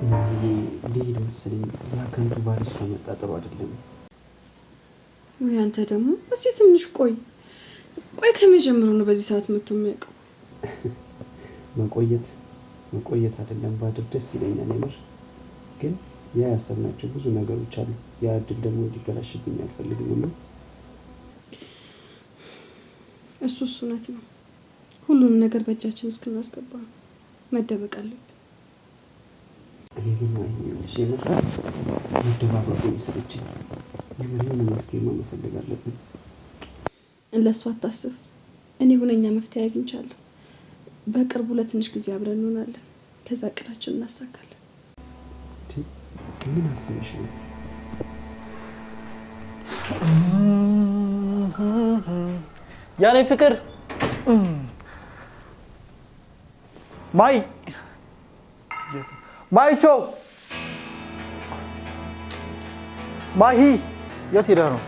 ልሂድ መሰለኝ። ያ ከንቱ ባሪስ ከመጣጠሩ አይደለም። ወይ አንተ ደግሞ እስቲ ትንሽ ቆይ ከመጀመሪያው ነው በዚህ ሰዓት መጥቶ የሚያውቀው? መቆየት አይደለም ባድር ደስ ይለኛል የምር። ግን ያ ያሰብናቸው ብዙ ነገሮች አሉ። ያ እድል ደግሞ እንዲበላሽብኝ አልፈልግም ነው። እሱስ እውነት ነው። ሁሉንም ነገር በእጃችን እስክናስገባ መደበቅ አለብን። እኔ ግን ማይሆንልሽ የምር መደባበቁ ይሰለችኝ። የሆነ መፍትሄ መፈለግ አለብን። ለእሱ አታስብ። እኔ ሁነኛ መፍትሄ አግኝቻለሁ። በቅርቡ ለትንሽ ጊዜ አብረን እንሆናለን። ከዛ እቅዳችን እናሳካለን። ምን አስበሽ ነው? ያኔ ፍቅር ማይቾ ማሂ የት ሄዳ ነው?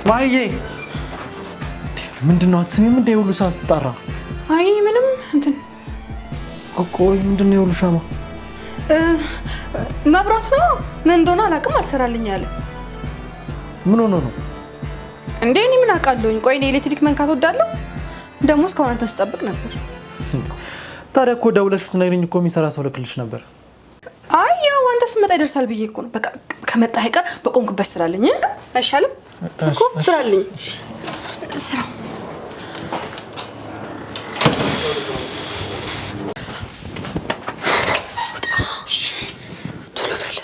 ማሂዬ ምንድነው? አትስሚም እንደ ሁሉ ሰዓት ስጠራ? አይ ምንም እንትን ቆይ ምንድነው የሁሉ ሻማ? መብራት ነው። ምን እንደሆነ አላውቅም። አልሰራልኝ አለ። ምን ሆኖ ነው እንዴ? እኔ ምን አውቃለሁኝ? ቆይ እኔ ኤሌክትሪክ መንካት ወዳለሁ። ደግሞ እስካሁን አንተ ስጠብቅ ነበር። ታዲያ እኮ ደውለሽ ብትነግሪኝ እኮ የሚሰራ ሰው ልክልሽ ነበር። አይ ያው አንተ ስትመጣ ይደርሳል ብዬ እኮ ነው። በቃ ከመጣህ አይቀር በቆምክበት ስራልኝ አይሻልም? እኮ ስራልኝ ስራ ቶሎ በል።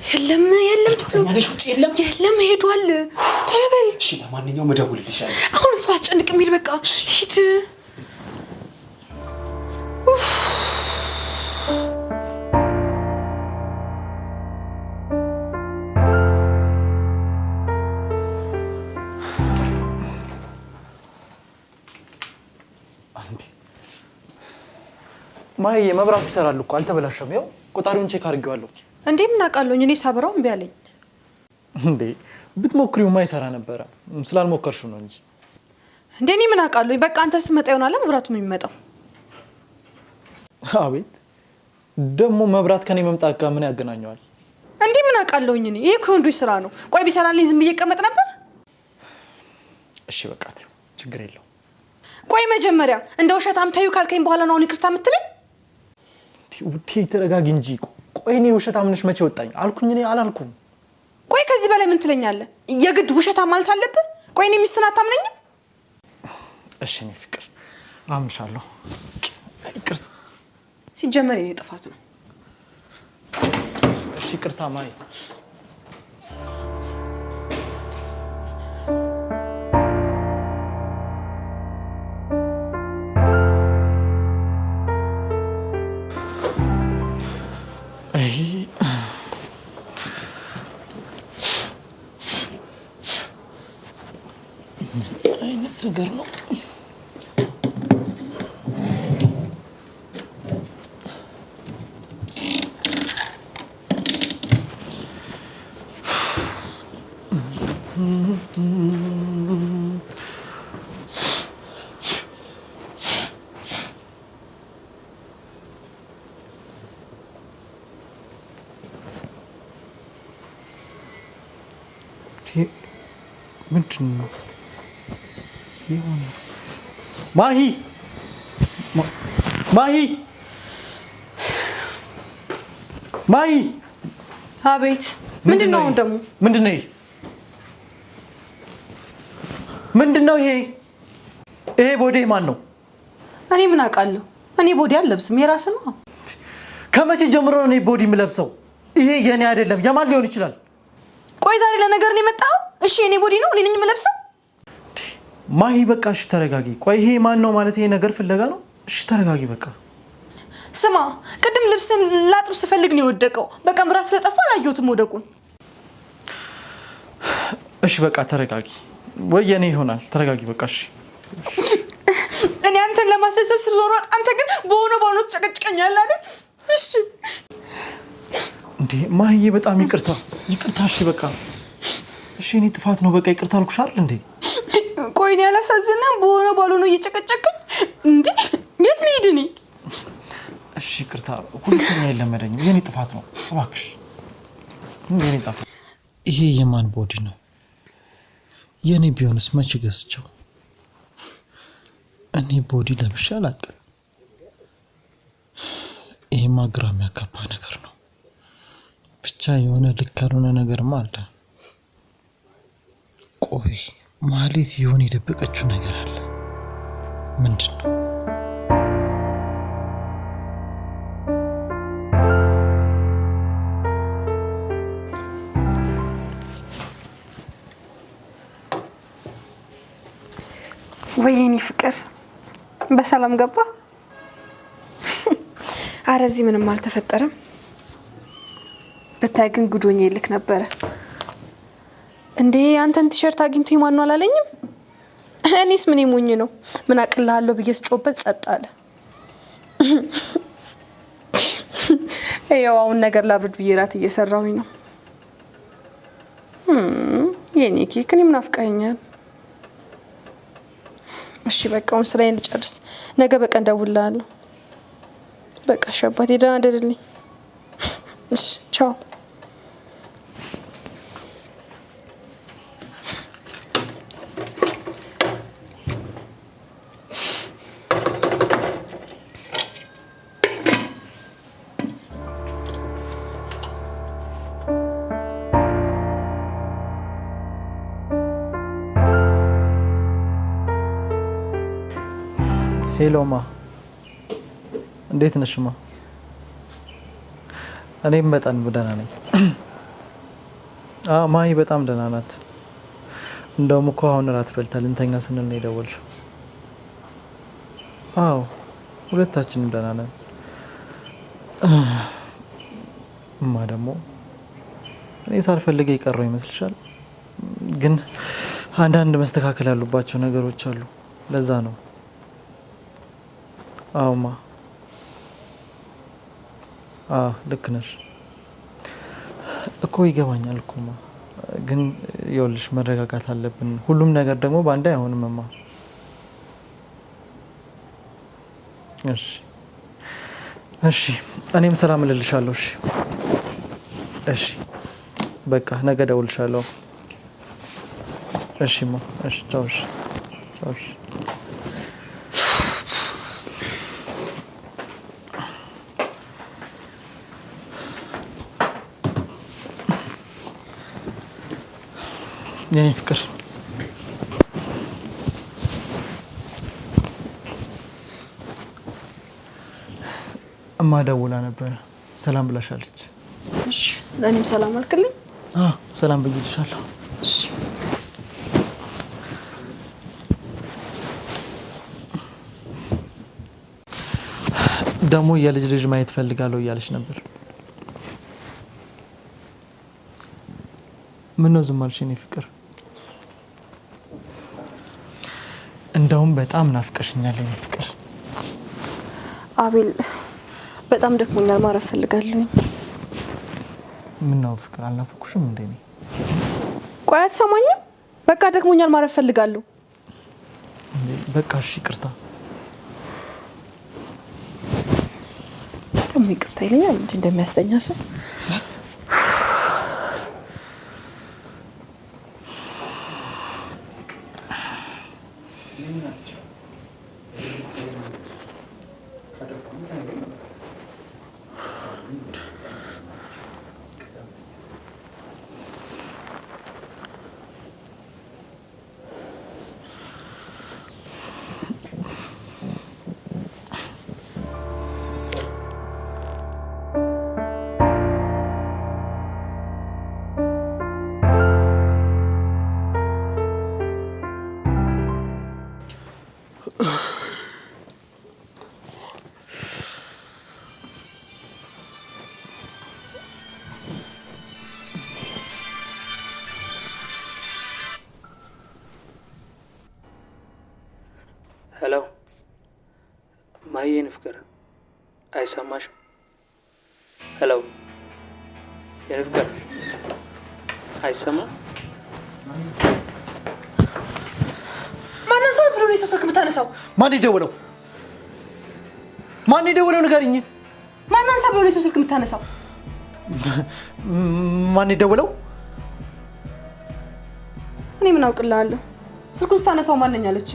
የለም ቶሎ ማለሽ ውጪ የለም ሄዷል። ቶሎ በል። እሺ ለማንኛውም እደውልልሻለሁ። አሁን እሱ አስጨንቅ የሚል በቃ ሂድ። ማሂዬ መብራት ይሰራል እኮ አልተበላሸም። ያው ቆጣሪውን ቼክ አድርጌዋለሁ። እንዴ ምን አውቃለሁኝ? እኔ ሳብራው እምቢ አለኝ። እንዴ ብትሞክሪው ማይሰራ ነበረ። ስላልሞከርሽው ነው እንጂ። እንዴ እኔ ምን አውቃለሁኝ? በቃ አንተ ስትመጣ ይሆናል መብራቱ የሚመጣው። አቤት ደግሞ መብራት ከኔ መምጣት ጋር ምን ያገናኘዋል? እንዴ ምን አውቃለሁኝ? እኔ ይሄ ከወንዶች ስራ ነው። ቆይ ቢሰራልኝ ዝም ብዬ እቀመጥ ነበር? እሺ በቃ ችግር የለው። ቆይ መጀመሪያ እንደ ውሸታም ታዩ ካልከኝ በኋላ ነው ይቅርታ የምትለኝ? ውዴ ተረጋጊ እንጂ። ቆይ እኔ ውሸታም ነሽ መቼ ወጣኝ? አልኩኝ እኔ አላልኩም። ቆይ ከዚህ በላይ ምን ትለኛለህ? የግድ ውሸታም ማለት አለብህ? ቆይ እኔ ሚስትን አታምነኝም? እሺ እኔ ፍቅር አምንሻለሁ። ይቅርታ ሲጀመር የኔ ጥፋት ነው። እሺ ይቅርታ ማይ። አይነት ነገር ነው። ምንድን ነው? ማሂ አቤት። ምንድነው ደግሞ? ምንድነው ይሄ? ምንድነው ይሄ? ይሄ ቦዲ ማን ነው? እኔ ምን አውቃለሁ? እኔ ቦዲ አልለብስም። የራስ ነው። ከመቼ ጀምሮ ነው እኔ ቦዲ የምለብሰው? ይሄ የኔ አይደለም። የማን ሊሆን ይችላል? ቆይ ዛሬ ለነገር ነው የመጣው? እሺ የኔ ቦዲ ነው። እኔ ነኝ የምለብሰው? ማሂ በቃ እሺ ተረጋጊ። ቆይ ይሄ ማን ነው ማለት ይሄ ነገር ፍለጋ ነው? እሺ ተረጋጊ በቃ። ስማ ቅድም ልብስን ላጥብ ስፈልግ ነው የወደቀው። በቃ ምራ ስለጠፋ አላየሁትም ወደቁን። እሺ በቃ ተረጋጊ። ወይ የኔ ይሆናል። ተረጋጊ በቃ እሺ። እኔ አንተን ለማስደሰት ስሮጥ አንተ ግን በሆነ ተጨቀጭቀኛለህ አይደል? እሺ እንዴ ማሂ በጣም ይቅርታ እሺ በቃ እሺ እኔ ጥፋት ነው በቃ ይቅርታ አልኩሽ አይደል እንዴ? ቆይ እኔ አላሳዝንም በሆነ እየጨቀጨቀኝ እንዴ? የት ልሂድ እኔ? እሺ ይቅርታ ሁለተኛ የለመደኝም የኔ ጥፋት ነው እባክሽ። የኔ ጥፋት። ይሄ የማን ቦዲ ነው? የኔ ቢሆንስ መቼ ገዝቸው? እኔ ቦዲ ለብሼ አላውቅም። ይሄማ ግራ የሚያጋባ ነገር ነው። ብቻ የሆነ ልክ ያልሆነ ነገርማ አለ። ቆይ ማለት የሆነ የደበቀችው ነገር አለ። ምንድን ነው? ወይኔ ፍቅር በሰላም ገባ? ኧረ እዚህ ምንም አልተፈጠረም። ብታይ ግን ጉዶኝ ይልክ ነበረ እንዴ። አንተን ቲሸርት አግኝቶ ማን ነው አላለኝም? እኔስ ምን ይሞኝ ነው? ምን አቅልሃለሁ ብዬ ስጮበት ጸጥ አለ። ያው አሁን ነገር ላብርድ ብዬ ራት እየሰራሁኝ ነው። የኔ ኬክ እኔም ናፍቀኸኛል። እሺ በቃ አሁን ስራዬን ልጨርስ፣ ነገ በቀን እደውልልሃለሁ። በቃ እሺ አባቴ ደህና እደርልኝ። እሺ ቻው። ሄሎ ማ እንዴት ነሽ ማ? እኔም በጣም ደህና ነኝ። ማሂ በጣም ደህና ናት። እንደውም እኮ አሁን እራት በልተን ልንተኛ ስንል ነው የደወልሽው። አዎ ሁለታችንም ደህና ነን። እማ ደግሞ እኔ ሳልፈልግ የቀረው ይመስልሻል? ግን አንዳንድ መስተካከል ያሉባቸው ነገሮች አሉ። ለዛ ነው። አውማ ልክ ነሽ እኮ ይገባኛል እኮማ። ግን ይኸውልሽ መረጋጋት አለብን። ሁሉም ነገር ደግሞ ባንዴ አይሆንምማ። እሺ እሺ እኔም ሰላም እልልሻለሁ። እሺ እሺ በቃ ነገ እደውልልሻለሁ። እሺማ እሺ ቻው። እሺ ቻው። እሺ የኔ ፍቅር እማ ደውላ ነበረ። ሰላም ብላሻለች። እሺ ለኔም ሰላም አልክልኝ? ሰላም ብዬልሻለሁ። እሺ ደግሞ የልጅ ማየት ፈልጋለሁ እያለች ነበር። ምን ነው ዝም አልሽ የኔ ፍቅር? እንደውም በጣም ናፍቀሽኛል የኔ ፍቅር። አቤል በጣም ደክሞኛል፣ ማረፍ ፈልጋለሁ። ምን ነው ፍቅር አልናፈኩሽም እንዴ? ቆይ አትሰማኝም? በቃ ደክሞኛል፣ ማረፍ ፈልጋለሁ። በቃ እሺ ይቅርታ። ደግሞ ይቅርታ ይለኛል እንዴ እንደሚያስተኛ ሰው። ሄሎ ማየን ፍቅር አይሰማሽም? ሄሎ የፍቅር አይሰማም? ማነው ሰው ብሎ ነው የሰው የምታነሳው? ማን የደወለው? ማን የደወለው ንገሪኝ። ማነው ሰው ብሎ ነው የሰው የምታነሳው? ማን የደወለው? እኔ ምን አውቅልሃለሁ? ስልኩን ስታነሳው ማንኛ አለች?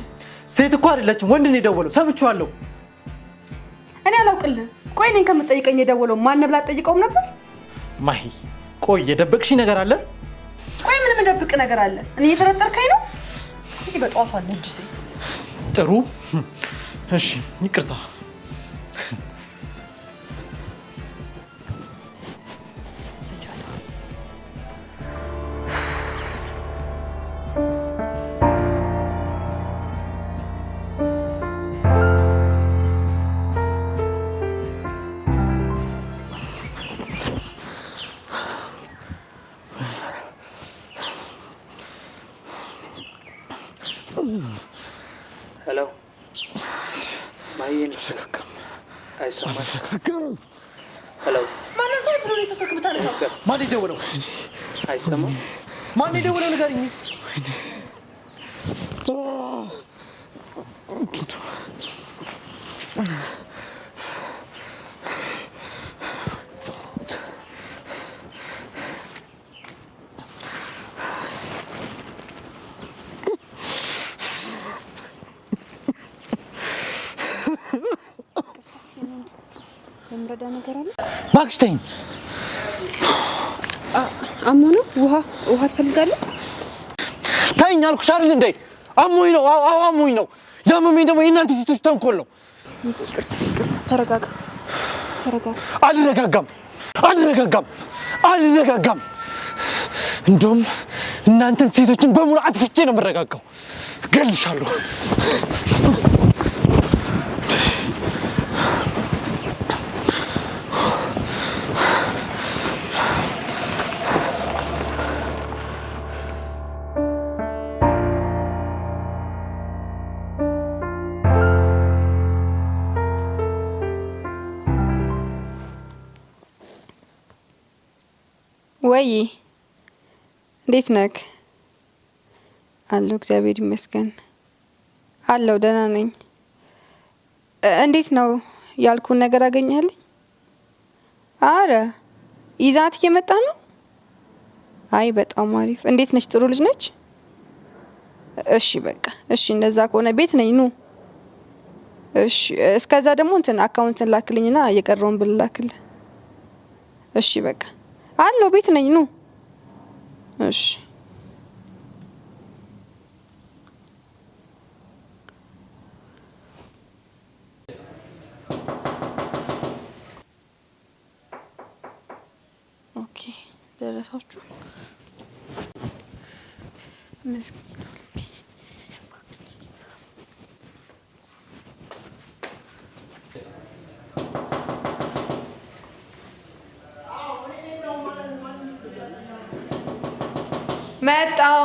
ሴት እኮ አይደለችም፣ ወንድ ነው የደወለው። ሰምቼዋለሁ። እኔ አላውቅልህ። ቆይ እኔን ከምትጠይቀኝ የደወለው ማን ብላ አትጠይቀውም ነበር? ማሂ ቆይ የደበቅሽ ነገር አለ? ቆይ ምን የምደብቅ ነገር አለ? እኔ እየተረጠርከኝ ነው? እዚህ በጧቱ አለ እጅ ጥሩ እሺ፣ ይቅርታ። ሄሎ ማየን ፍቅር አይሰማሽም? ሄሎ ማነው ሰው ብሎ ነው የሰው የምታነሳው? ማን የደወለው? አይሰማም? ማን የደወለው ንገሪኝ። የምረዳ ነገር አለ? እባክሽ ተይኝ። አሞህ ነው? ውሃ ትፈልጋለህ? ተይኝ አልኩሽ አይደል እንዴ? አሞኝ ነው። አዎ አሞኝ ነው። ያመመኝ ደግሞ የእናንተ ሴቶች ተንኮል ነው። ተረጋጋ። አልረጋጋም። እንደውም እናንተን ሴቶችን በሙሉ አጥፍቼ ነው የምረጋጋው። ገልሻለሁ። ወይ እንዴት ነህ? አለሁ እግዚአብሔር ይመስገን። አለሁ ደህና ነኝ። እንዴት ነው ያልኩን ነገር አገኘህልኝ? አረ ይዛት እየመጣ ነው? አይ በጣም አሪፍ። እንዴት ነች? ጥሩ ልጅ ነች? እሺ በቃ እሺ፣ እንደዛ ከሆነ ቤት ነኝ ኑ። እሺ እስከዛ ደግሞ አካውንትን ላክልኝና እየቀረውን ብል ላክልህ። እሺ በቃ አለሁ ቤት ነኝ ኑ። እሺ ኦኬ ደረሳችሁ? መጣው።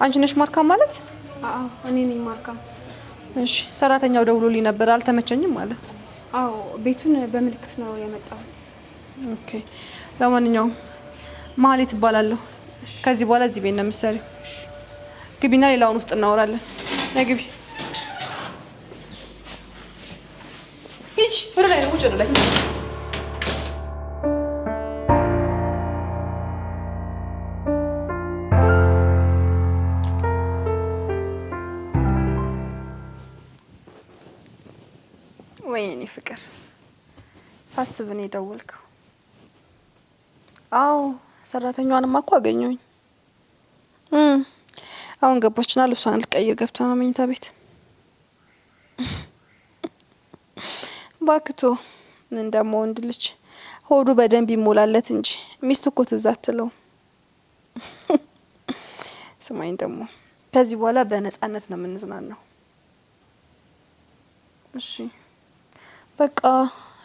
አንቺ ነሽ ማርካ ማለት? አዎ እኔ ነኝ ማርካ። እሺ ሰራተኛው ደውሎልኝ ነበር አልተመቸኝም አለ። አዎ ቤቱን በምልክት ነው የመጣሁት። ኦኬ ለማንኛውም ማህሌት እባላለሁ። ከዚህ በኋላ እዚህ ቤት ነው የምትሰሪው። ግቢና ሌላውን ውስጥ እናወራለን። ነግቢ ሂጂ። ወደ ላይ ነው ውጭ ወደ ላይ። ወይኔ ፍቅር ሳስብ ነው የደወልከው? አዎ ሰራተኛዋንማ እኮ አገኘሁኝ። አሁን ገባችና ልብሷን ልትቀይር ገብታ ነው መኝታ ቤት። ባክቶ ምን ደግሞ ወንድ ልጅ ሆዱ በደንብ ይሞላለት እንጂ ሚስቱ እኮ ትዝ አትለውም። ስማኝ ደግሞ ከዚህ በኋላ በነፃነት ነው የምንዝናናው። እሺ በቃ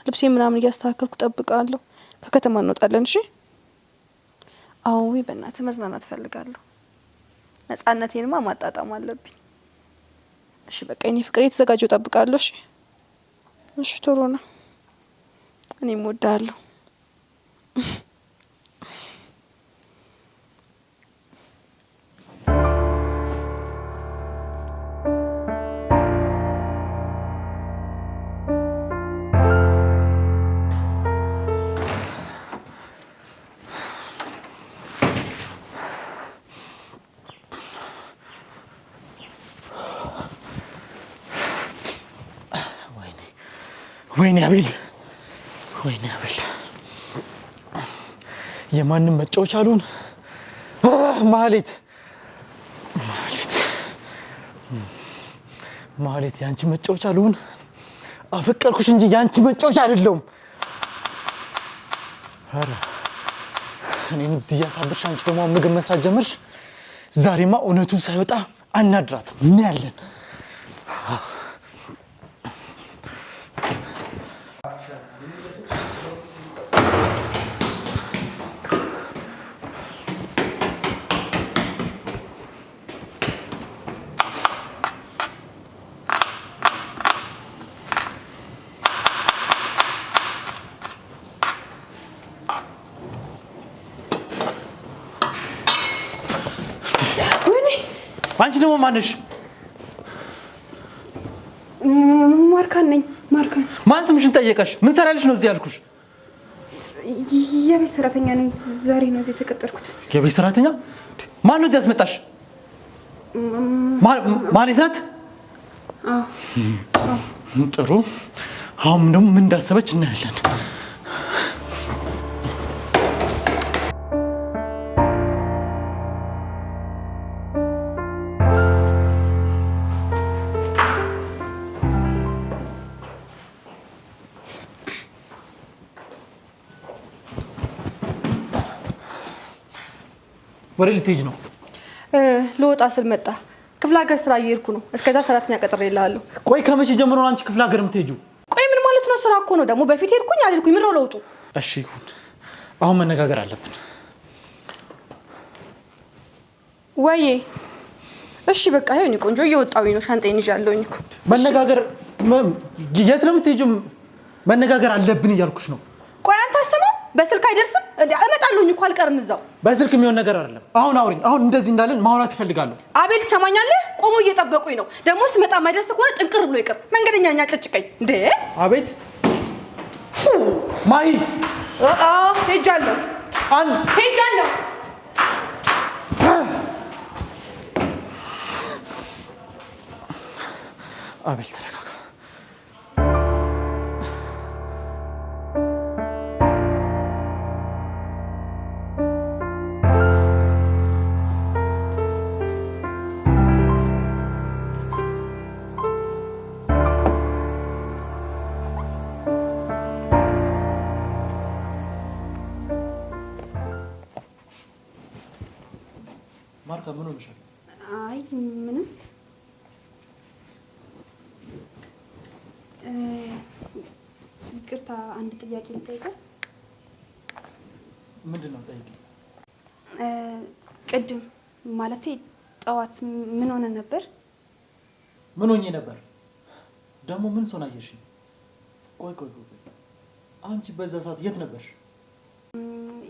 ልብሴ ምናምን እያስተካከልኩ ጠብቃለሁ። ከከተማ እንወጣለን። እሺ አዎ በእናትህ መዝናናት ፈልጋለሁ። ነፃነቴንማ ማጣጣም አለብኝ። እሺ በቃ እኔ ፍቅር የተዘጋጀው ጠብቃለሁ። እሺ እሺ ቶሎ ነው። እኔም እወድሃለሁ። ወይኔ አቤል፣ ወይኔ አቤል፣ የማንም መጫወቻ አልሆን። ማህሌት፣ ማህሌት፣ ያንቺ መጫወቻ አልሆን። አፈቀርኩሽ እንጂ ያንቺ መጫወቻ አይደለሁም። ኧረ እኔን እዚህ እያሳበድሽ አንቺ ደግሞ ምግብ መስራት ጀመርሽ። ዛሬማ እውነቱን ሳይወጣ አናድራት። ምን ያለን አንቺ ደግሞ ማነሽ? ማርካን ነኝ። ማርካን። ማን ስምሽን ጠየቀሽ? ምን ሰራልሽ ነው እዚህ ያልኩሽ? የቤት ሰራተኛ ነኝ። ዛሬ ነው እዚህ የተቀጠርኩት። የቤት ሰራተኛ? ማን ነው እዚህ ያስመጣሽ? ማለት ናት? ጥሩ። አሁን ደግሞ ምን እንዳሰበች እናያለን። ወሬ ልትሄጂ ነው? ልወጣ ስል መጣ። ክፍለ ሀገር ስራ እየሄድኩ ነው። እስከዛ ሰራተኛ ቀጥሬልሃለሁ። ቆይ ከመቼ ጀምሮ ነው አንቺ ክፍለ ሀገር የምትሄጂው? ቆይ ምን ማለት ነው? ስራ እኮ ነው ደግሞ። በፊት ሄድኩኝ አልሄድኩኝ ምን ነው ለውጡ? እሺ ይሁን። አሁን መነጋገር አለብን። ወይ እሺ በቃ ይሁን። ቆንጆ እየወጣሁኝ ነው። ሻንጣዬን ይዣለሁኝ እኮ። መነጋገር የት ነው የምትሄጂው? መነጋገር አለብን እያልኩሽ ነው። ቆይ አንተ አሰማው። በስልክ አይደርስም? እመጣለሁኝ እኮ አልቀርም እዛው። በስልክ የሚሆን ነገር አይደለም። አሁን አውሪኝ። አሁን እንደዚህ እንዳለን ማውራት እፈልጋለሁ። አቤል ትሰማኛለህ? ቆሞ እየጠበቁኝ ነው። ደግሞ ስመጣ ማይደርስ ከሆነ ጥንቅር ብሎ ይቅር። መንገደኛኛ ጨጭቀኝ እንዴ! አቤት ማይ ሄጃለሁ። ሄጃለሁ። አቤል ተረጋጋ። ማርካ ምን ሆነሻል? አይ ምንም። ይቅርታ አንድ ጥያቄ ልጠይቅህ። ምንድን ነው? ጠይቂኝ። ቅድም ማለቴ ጠዋት ምን ሆነ ነበር? ምን ሆኜ ነበር? ደግሞ ምን ሰው ናየሽ? ቆይ አንቺ በዛ ሰዓት የት ነበርሽ?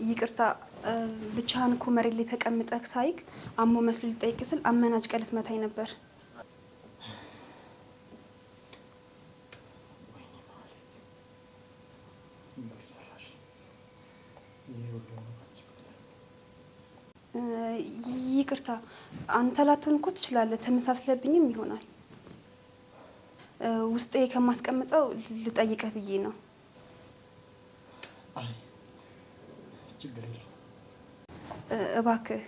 ይቅርታ ብቻህን እኮ መሬት ላይ ተቀምጠህ ሳይክ አሞ መስሎ ልጠይቅ ስል አመናጭ ቀለት መታኝ ነበር። ይቅርታ አንተ ላትሆን እኮ ትችላለህ። ተመሳስለብኝም ይሆናል። ውስጤ ከማስቀምጠው ልጠይቅህ ብዬ ነው። ችግር የለውም። እባክህ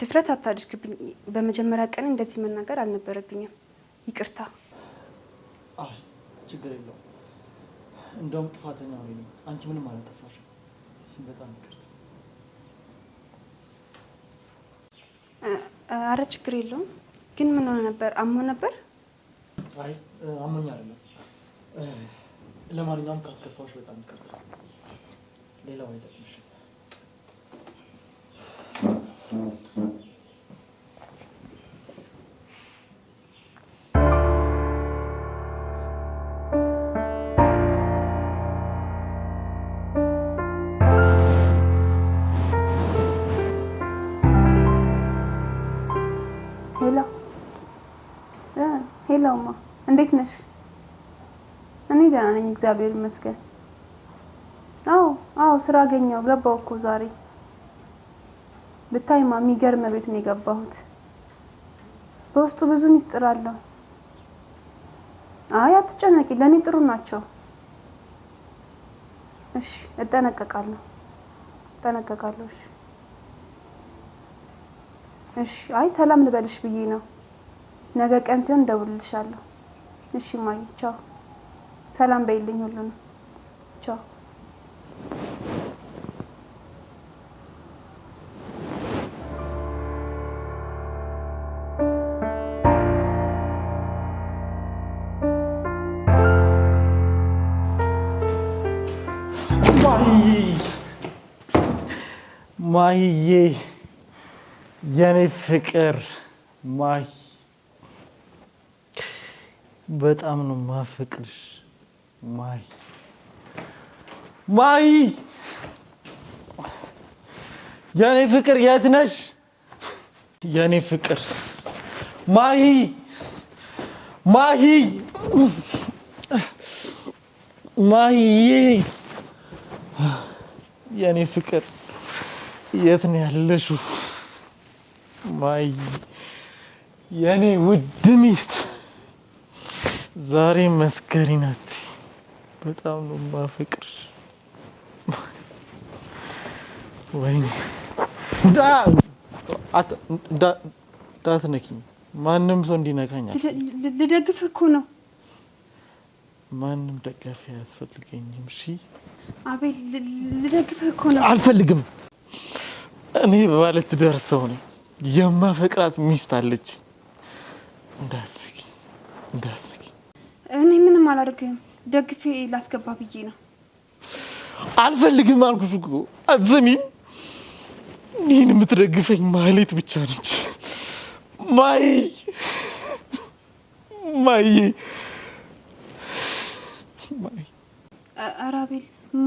ድፍረት አታድርግብኝ። በመጀመሪያ ቀን እንደዚህ መናገር አልነበረብኝም። ይቅርታ። አይ ችግር የለውም። እንደውም ጥፋተኛ ነኝ። አንቺ ምንም አላጠፋሽም። በጣም ይቅርታ። አረ ችግር የለውም። ግን ምን ሆነ ነበር? አሞ ነበር? አይ አሞኝ አይደለም። ለማንኛውም ካስከፋዎች በጣም ይቅርታ። ሌላው አይጠቅምሽም። ሄሎማ እንዴት ነሽ? እኔ ደህና ነኝ እግዚአብሔር ይመስገን። አዎ ስራ አገኘው ገባው እኮ ዛሬ። ብታይማ የሚገርም ቤት ነው የገባሁት። በውስጡ ብዙ ሚስጥር አለው። አይ አትጨነቂ፣ ለኔ ጥሩ ናቸው። እሺ እጠነቀቃለሁ። እሺ አይ ሰላም ልበልሽ ብዬ ነው። ነገ ቀን ሲሆን እደውልልሻለሁ። እሺ ማይ ቻው። ሰላም በይልኝ ሁሉንም። ቻው። ማሂዬ የኔ ፍቅር ማሂ በጣም ነው ማፈቅርሽ ማሂ። የኔ ፍቅር የት ነሽ? የኔ ፍቅር ማሂ የኔ ፍቅር የት ነው ያለሽው? ማሂ የኔ ውድ ሚስት ዛሬ መስከሪ ናት። በጣም ነው ማፈቅርሽ። ወይኔ እንዳትነኪኝ። ማንም ሰው እንዲነካኝ ልደግፍ እኮ ነው። ማንም ደጋፊ አያስፈልገኝም። እሺ አቤል ልደግፍ እኮ ነው። አልፈልግም። እኔ ባለ ትዳር ሰው ነኝ። የማፈቅራት ሚስት አለች። እንዳትነኪኝ። እኔ ምንም አላደርግም። ደግፌ ላስገባ ብዬ ነው። አልፈልግም አልኩሽ እኮ አትሰሚም? ይህን የምትደግፈኝ ማህሌት ብቻ ነች። ማይ ኧረ አቤል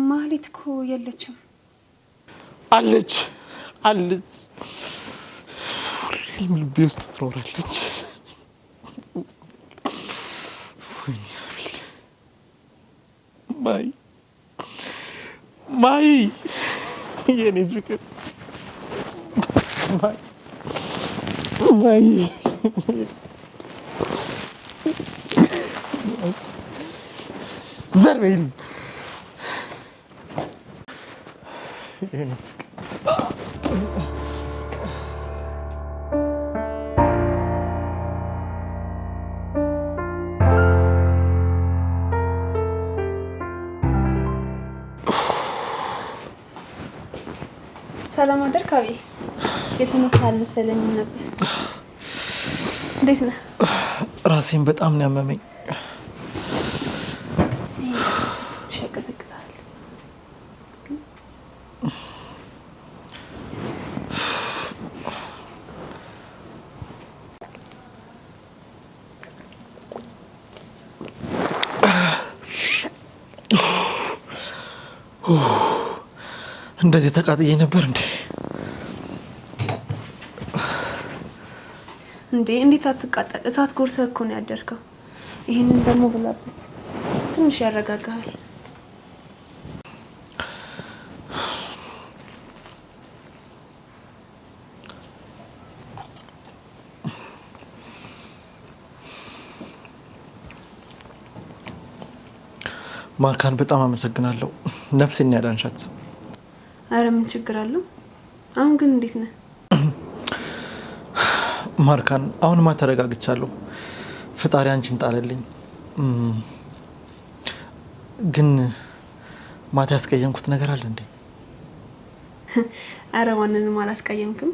ማህሌት እኮ የለችም። አለች ሁሌም ልቤ ውስጥ ትኖራለች። ማይ የኔ ፍቅር ማይ ዘርበይል የኔ ፍቅር ሰላም አደርክ አቤል? የተነሳ አልመሰለኝም ነበር። እንዴት ነህ? ራሴን በጣም ነው ያመመኝ። ሸቀዘቅዛል። እንደዚህ ተቃጥዬ ነበር እንዴ? እንዴት አትቃጠል? እሳት ጎርሰህ እኮ ነው ያደርከው። ይሄንን ደግሞ ብላበት ትንሽ ያረጋጋል። ማርካን በጣም አመሰግናለሁ። ነፍሴን ያዳንሻት። አረ ምን ችግር አለው? አሁን ግን እንዴት ነህ? ማርካን አሁንማ ተረጋግቻለሁ። ፈጣሪ አንቺን ጣለልኝ። ግን ማታ ያስቀየምኩት ነገር አለ እንዴ? አረ ማንንም አላስቀየምክም።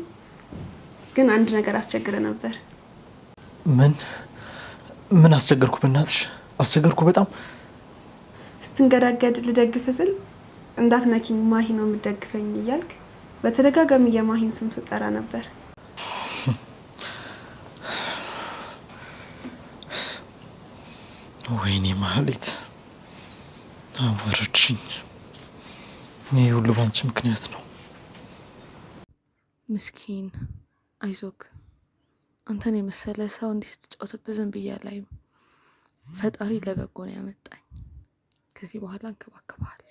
ግን አንድ ነገር አስቸግረ ነበር። ምን አስቸገርኩ? በእናትሽ አስቸገርኩ በጣም። ስትንገዳገድ ልደግፍ ስል እንዳትነኪኝ ማሂ ነው የምትደግፈኝ እያልክ በተደጋጋሚ የማሂን ስም ስጠራ ነበር። ወይኔ ማህሌት አወረድሽኝ። እኔ ሁሉ ባንቺ ምክንያት ነው። ምስኪን አይዞክ። አንተን የመሰለ ሰው እንዲህ ስትጫወትብህ ዝም ብዬ አላይም። ፈጣሪ ለበጎ ነው ያመጣኝ። ከዚህ በኋላ እንከባከባለሁ።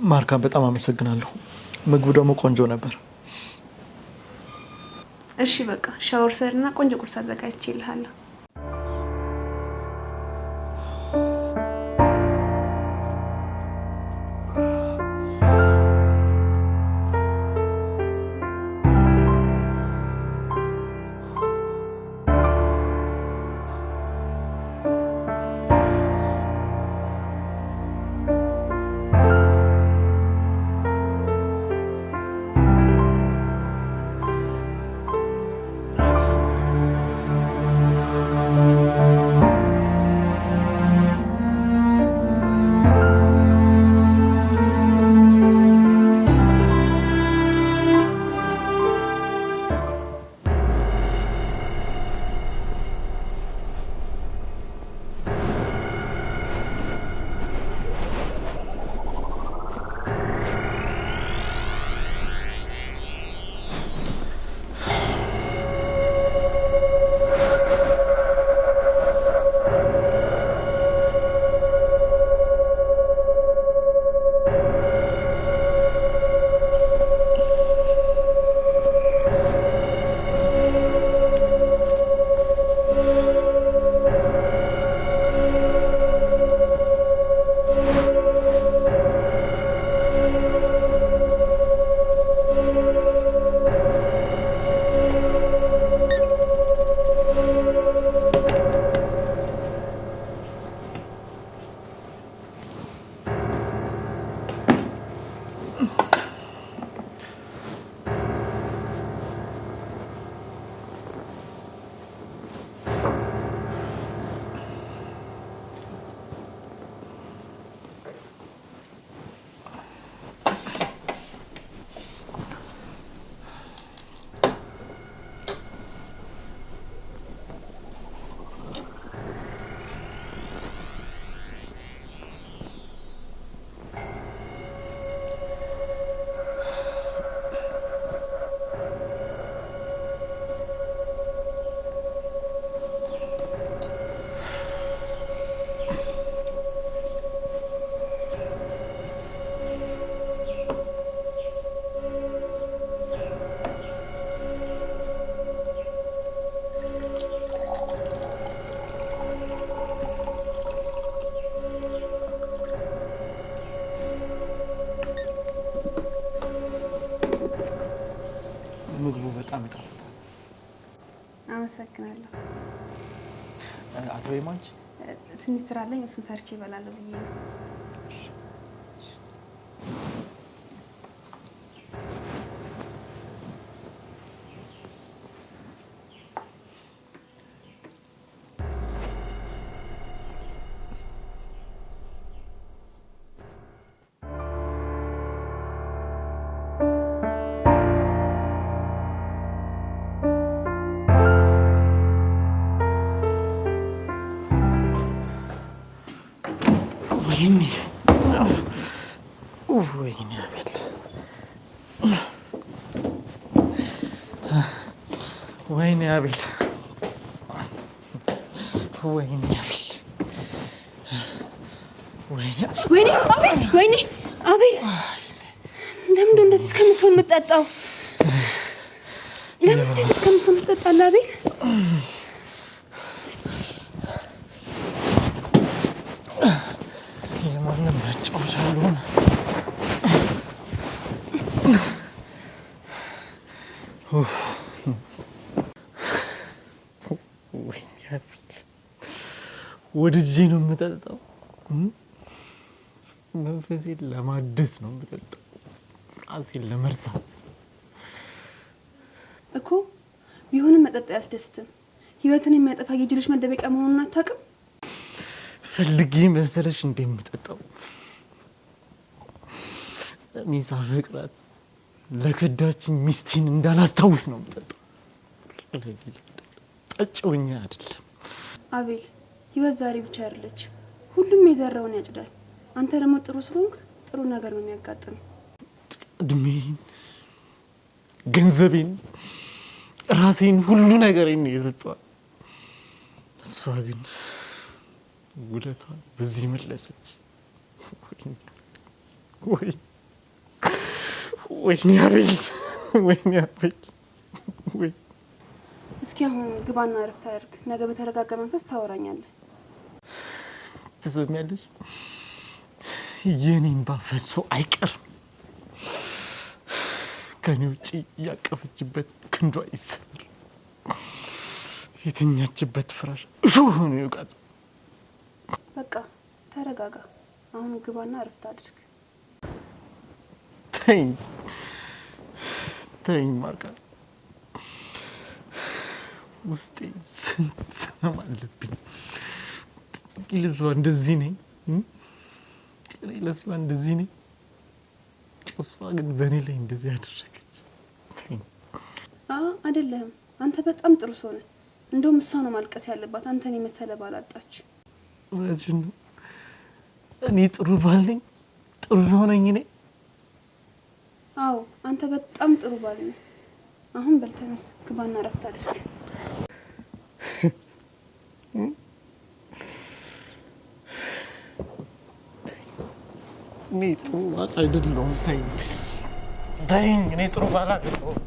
ማርካን በጣም አመሰግናለሁ። ምግቡ ደግሞ ቆንጆ ነበር። እሺ በቃ ሻወር ሰርና ቆንጆ ቁርስ አዘጋጅቼልሃለሁ። ምግቡ በጣም ይጣፍጣል። አመሰግናለሁ። አቶ ይማንች ትንሽ ስራ አለኝ፣ እሱን ሰርቼ እበላለሁ ብዬ ነው። ወይኔ አቤል፣ ወይኔ አቤል፣ ወይኔ አቤል፣ ወይኔ አቤል፣ ወይኔ አቤል፣ ለምንድን እንደዚህ እስከምትሆን የምትጠጣው? ለምን እንደዚህ እስከምትሆን ትጠጣለህ አቤል? የማንም መጫወቻ አልሆነ። ወድጄ ነው የምጠጣው። መንፈሴን ለማደስ ነው የምጠጣው፣ ራሴን ለመርሳት እኮ። ቢሆንም መጠጥ አያስደስትም። ህይወትን የሚያጠፋ የጅሎች መደበቂያ መሆኑን አታውቅም? ፈልጌ መሰለሽ እንደምጠጣው? እኔ ሳፈቅራት ለከዳችኝ ሚስቴን እንዳላስታውስ ነው የምጠጣው። ጠጭውኛ አይደለም አቤል። ህይወት ዛሬ ብቻ አይደለች፣ ሁሉም የዘራውን ያጭዳል። አንተ ደግሞ ጥሩ ስለሆንክ ጥሩ ነገር ነው የሚያጋጥም። እድሜን፣ ገንዘቤን፣ ራሴን፣ ሁሉ ነገሬን ነው የሰጠኋት። እሷ ግን ውለቷን በዚህ መለሰች። ወይኔ አቤል፣ ወይኔ አቤል፣ ወይ እስኪ አሁን ግባና እረፍት አድርግ። ነገ በተረጋጋ መንፈስ ታወራኛለህ። ትሰሚያለሽ? የኔ እንባ ፈሶ አይቀርም። ከኔ ውጭ ያቀፈችበት ክንዷ ይሰበር፣ የተኛችበት ፍራሽ እሾህ ሆኖ ይውቃት። በቃ ተረጋጋ። አሁን ግባና እረፍት አድርግ። ተይኝ፣ ተይኝ ማርካ። ውስጤ ስንት ህመም አለብኝ። ለሷ እንደዚህ ነኝ፣ ለሷ እንደዚህ ነኝ። እሷ ግን በእኔ ላይ እንደዚህ ያደረገች። አይደለህም። አንተ በጣም ጥሩ ሰው ነህ። እንደውም እሷ ነው ማልቀስ ያለባት፣ አንተን የመሰለ ባል አጣች። እውነትሽን ነው። እኔ ጥሩ ባል ነኝ፣ ጥሩ ሰው ነኝ እኔ። አዎ አንተ በጣም ጥሩ ባል ነህ። አሁን በል ተነስ፣ ግባና እረፍት አድርግ። እኔ ጥሩ ባል አይደለሁም። ተይኝ፣ ተይኝ። እኔ ጥሩ ባል አይደለሁም።